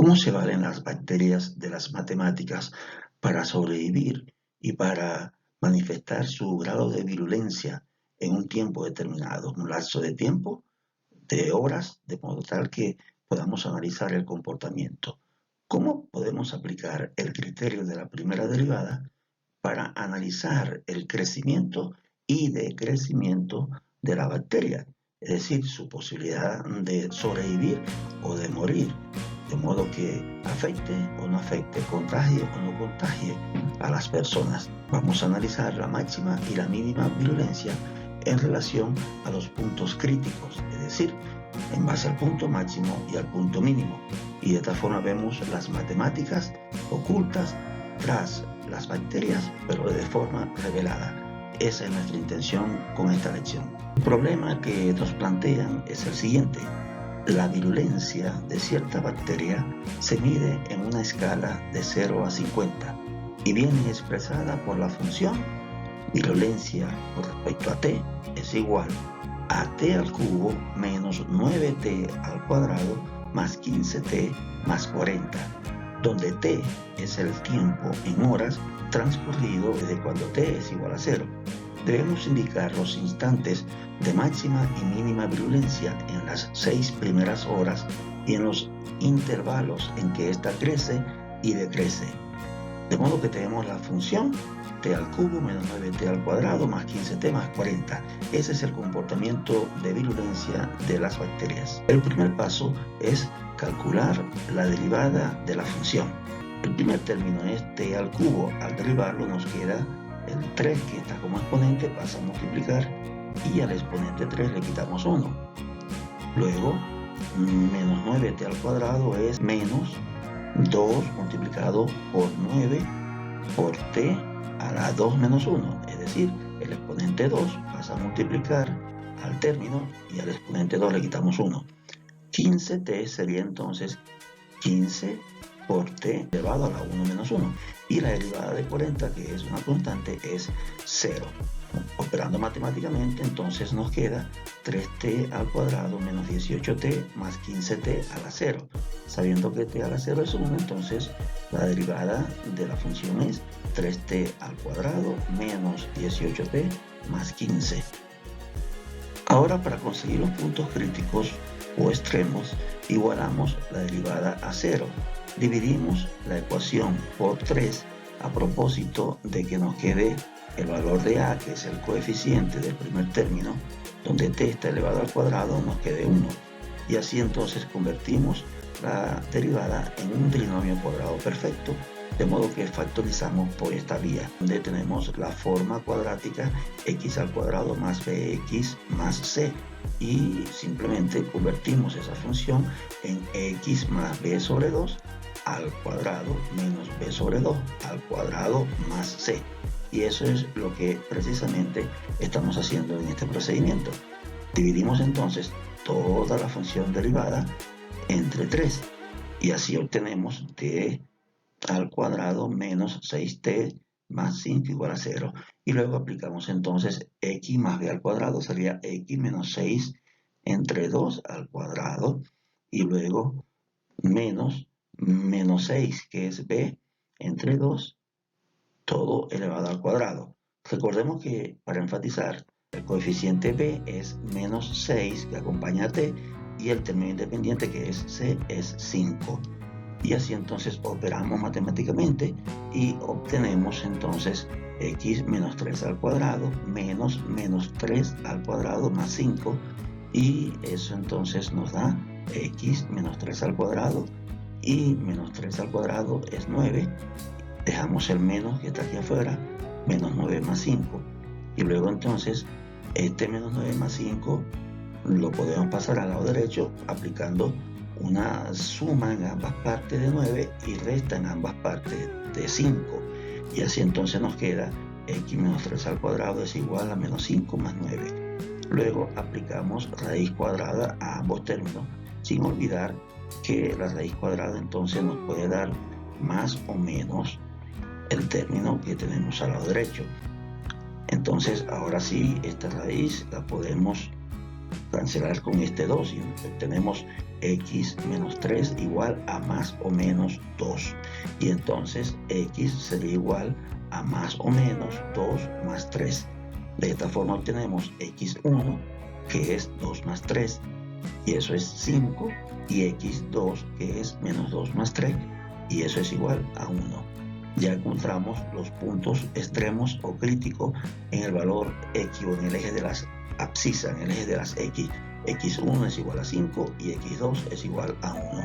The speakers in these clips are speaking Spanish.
¿Cómo se valen las bacterias de las matemáticas para sobrevivir y para manifestar su grado de virulencia en un tiempo determinado, un lapso de tiempo de horas, de modo tal que podamos analizar el comportamiento? ¿Cómo podemos aplicar el criterio de la primera derivada para analizar el crecimiento y decrecimiento de la bacteria? Es decir, su posibilidad de sobrevivir o de morir, de modo que afecte o no afecte, contagie o no contagie a las personas. Vamos a analizar la máxima y la mínima virulencia en relación a los puntos críticos, es decir, en base al punto máximo y al punto mínimo. Y de esta forma vemos las matemáticas ocultas tras las bacterias, pero de forma revelada. Esa es nuestra intención con esta lección. El problema que nos plantean es el siguiente. La virulencia de cierta bacteria se mide en una escala de 0 a 50 y viene expresada por la función virulencia con respecto a t es igual a t al cubo menos 9t al cuadrado más 15t más 40, donde t es el tiempo en horas transcurrido desde cuando t es igual a 0. Debemos indicar los instantes de máxima y mínima virulencia en las 6 primeras horas y en los intervalos en que ésta crece y decrece. De modo que tenemos la función t al cubo menos 9t al cuadrado más 15t más 40. Ese es el comportamiento de virulencia de las bacterias. El primer paso es calcular la derivada de la función. El primer término es t al cubo. Al derivarlo nos queda el 3 que está como exponente, pasa a multiplicar y al exponente 3 le quitamos 1. Luego, menos 9t al cuadrado es menos 2 multiplicado por 9 por t a la 2 menos 1. Es decir, el exponente 2 pasa a multiplicar al término y al exponente 2 le quitamos 1. 15t sería entonces 15 por t elevado a la 1 menos 1. Y la derivada de 40, que es una constante, es 0. Operando matemáticamente, entonces nos queda 3t al cuadrado menos 18t más 15t a la 0. Sabiendo que t a la 0 es 1, entonces la derivada de la función es 3t al cuadrado menos 18t más 15. Ahora, para conseguir los puntos críticos o extremos, igualamos la derivada a 0. Dividimos la ecuación por 3 a propósito de que nos quede el valor de a, que es el coeficiente del primer término, donde t está elevado al cuadrado, nos quede 1. Y así entonces convertimos la derivada en un trinomio cuadrado perfecto, de modo que factorizamos por esta vía, donde tenemos la forma cuadrática x al cuadrado más bx más c. Y simplemente convertimos esa función en x más b sobre 2 al cuadrado menos b sobre 2 al cuadrado más c. Y eso es lo que precisamente estamos haciendo en este procedimiento. Dividimos entonces toda la función derivada entre 3 y así obtenemos t al cuadrado menos 6t más 5 igual a 0. Y luego aplicamos entonces x más b al cuadrado, sería x menos 6 entre 2 al cuadrado, y luego menos 6, que es b, entre 2, todo elevado al cuadrado. Recordemos que, para enfatizar, el coeficiente b es menos 6, que acompaña a t, y el término independiente, que es c, es 5. Y así entonces operamos matemáticamente y obtenemos entonces x menos 3 al cuadrado menos 3 al cuadrado más 5, y eso entonces nos da x menos 3 al cuadrado, y menos 3 al cuadrado es 9. Dejamos el menos que está aquí afuera, menos 9 más 5, y luego entonces este menos 9 más 5 lo podemos pasar al lado derecho aplicando una suma en ambas partes de 9 y resta en ambas partes de 5, y así entonces nos queda x menos 3 al cuadrado es igual a menos 5 más 9. Luego aplicamos raíz cuadrada a ambos términos, sin olvidar que la raíz cuadrada entonces nos puede dar más o menos el término que tenemos al lado derecho. Entonces ahora sí, esta raíz la podemos cancelar con este 2 y obtenemos x menos 3 igual a más o menos 2. Y entonces x sería igual a más o menos 2 más 3. De esta forma obtenemos x1, que es 2 más 3, y eso es 5, y x2, que es menos 2 más 3, y eso es igual a 1. Ya encontramos los puntos extremos o críticos en el valor x o en el eje de las abscisas, en el eje de las x. x1 es igual a 5 y x2 es igual a 1.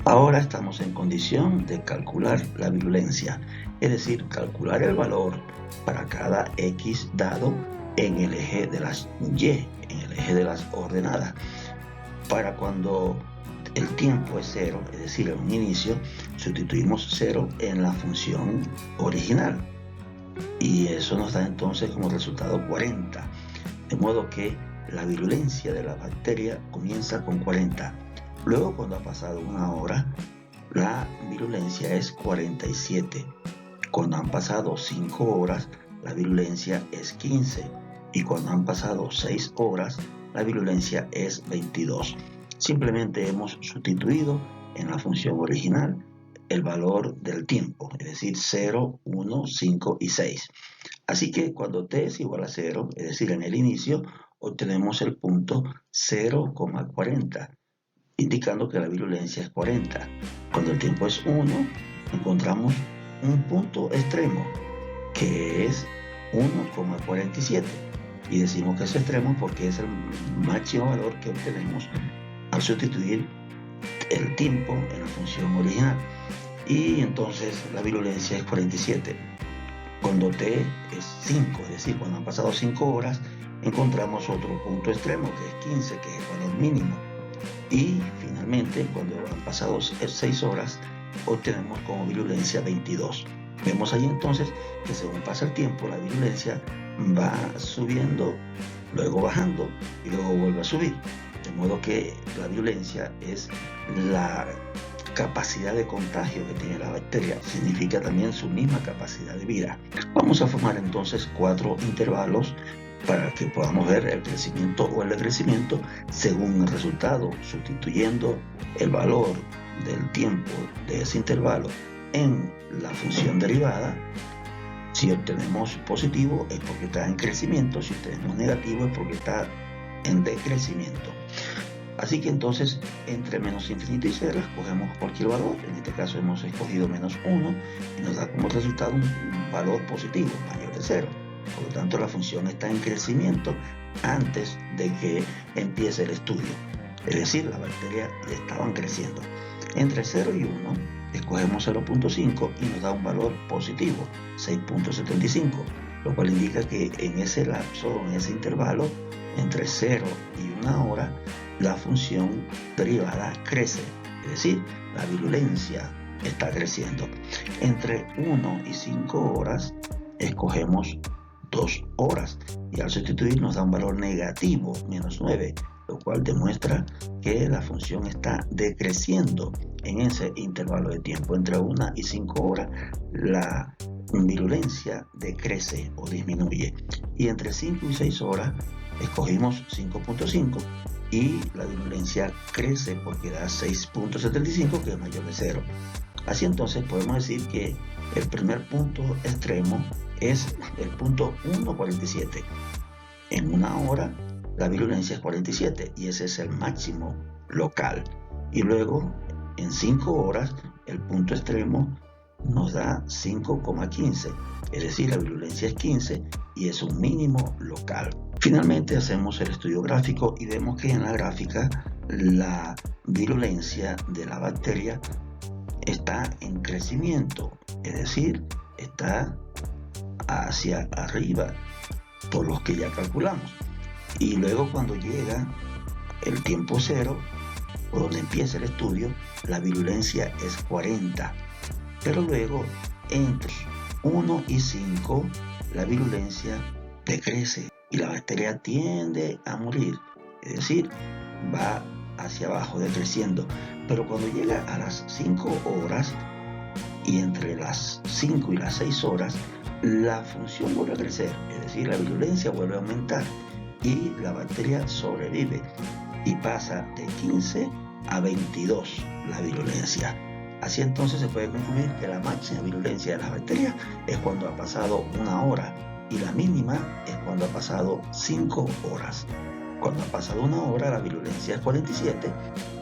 Ahora estamos en condición de calcular la virulencia, es decir, calcular el valor para cada x dado en el eje de las y, en el eje de las ordenadas. Para cuando el tiempo es 0, es decir, en un inicio, sustituimos 0 en la función original. Y eso nos da entonces como resultado 40. De modo que la virulencia de la bacteria comienza con 40. Luego, cuando ha pasado una hora, la virulencia es 47. Cuando han pasado 5 horas, la virulencia es 15. Y cuando han pasado 6 horas, la virulencia es 22. Simplemente hemos sustituido en la función original el valor del tiempo, es decir, 0, 1, 5 y 6. Así que cuando t es igual a 0, es decir, en el inicio, obtenemos el punto 0,40, indicando que la virulencia es 40. Cuando el tiempo es 1, encontramos un punto extremo, que es 1,47. Y decimos que es extremo porque es el máximo valor que obtenemos al sustituir el tiempo en la función original. Y entonces la virulencia es 47. Cuando t es 5, es decir, cuando han pasado 5 horas, encontramos otro punto extremo que es 15, que es el valor mínimo. Y finalmente, cuando han pasado 6 horas, obtenemos como virulencia 22. Vemos ahí entonces que según pasa el tiempo, la virulencia va subiendo, luego bajando y luego vuelve a subir. De modo que la virulencia es la capacidad de contagio que tiene la bacteria, significa también su misma capacidad de vida. Vamos a formar entonces 4 intervalos para que podamos ver el crecimiento o el decrecimiento según el resultado, sustituyendo el valor del tiempo de ese intervalo en la función derivada. Si obtenemos positivo es porque está en crecimiento, si obtenemos negativo es porque está en decrecimiento. Así que entonces entre menos infinito y 0 escogemos cualquier valor. En este caso hemos escogido menos 1 y nos da como resultado un valor positivo mayor de 0. Por lo tanto, la función está en crecimiento antes de que empiece el estudio. Es decir, las bacterias estaban creciendo. Entre 0 y 1 escogemos 0.5 y nos da un valor positivo, 6.75, lo cual indica que en ese lapso, en ese intervalo, entre 0 y 1 hora, la función derivada crece, es decir, la virulencia está creciendo. Entre 1 y 5 horas escogemos 2 horas y al sustituir nos da un valor negativo, menos 9, lo cual demuestra que la función está decreciendo en ese intervalo de tiempo. Entre 1 y 5 horas la virulencia decrece o disminuye, y entre 5 y 6 horas escogimos 5.5 y la virulencia crece porque da 6.75, que es mayor de 0. Así entonces podemos decir que el primer punto extremo es el punto 1,47. En 1 hora la virulencia es 47 y ese es el máximo local. Y luego en 5 horas el punto extremo nos da 5,15, es decir, la virulencia es 15 y es un mínimo local. Finalmente hacemos el estudio gráfico y vemos que en la gráfica la virulencia de la bacteria está en crecimiento, es decir, está hacia arriba por los que ya calculamos. Y luego cuando llega el tiempo 0, o donde empieza el estudio, la virulencia es 40. Pero luego entre 1 y 5 la virulencia decrece y la bacteria tiende a morir, es decir, va hacia abajo decreciendo. Pero cuando llega a las 5 horas y entre las 5 y las 6 horas, la función vuelve a crecer, es decir, la virulencia vuelve a aumentar y la bacteria sobrevive y pasa de 15 a 22 la virulencia. Así entonces se puede concluir que la máxima virulencia de las bacterias es cuando ha pasado 1 hora y la mínima es cuando ha pasado 5 horas. Cuando ha pasado 1 hora la virulencia es 47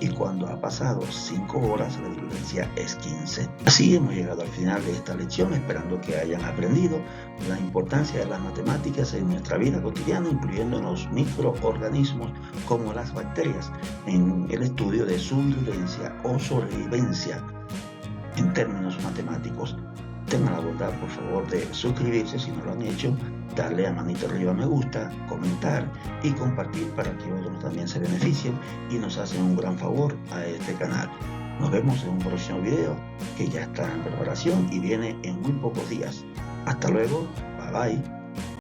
y cuando ha pasado 5 horas la virulencia es 15. Así hemos llegado al final de esta lección, esperando que hayan aprendido la importancia de las matemáticas en nuestra vida cotidiana, incluyendo los microorganismos como las bacterias, en el estudio de su virulencia o sobrevivencia en términos matemáticos. Tengan la bondad, por favor, de suscribirse si no lo han hecho, darle a manito arriba me gusta, comentar y compartir para que otros también se beneficien y nos hacen un gran favor a este canal. Nos vemos en un próximo video que ya está en preparación y viene en muy pocos días. Hasta luego, bye bye.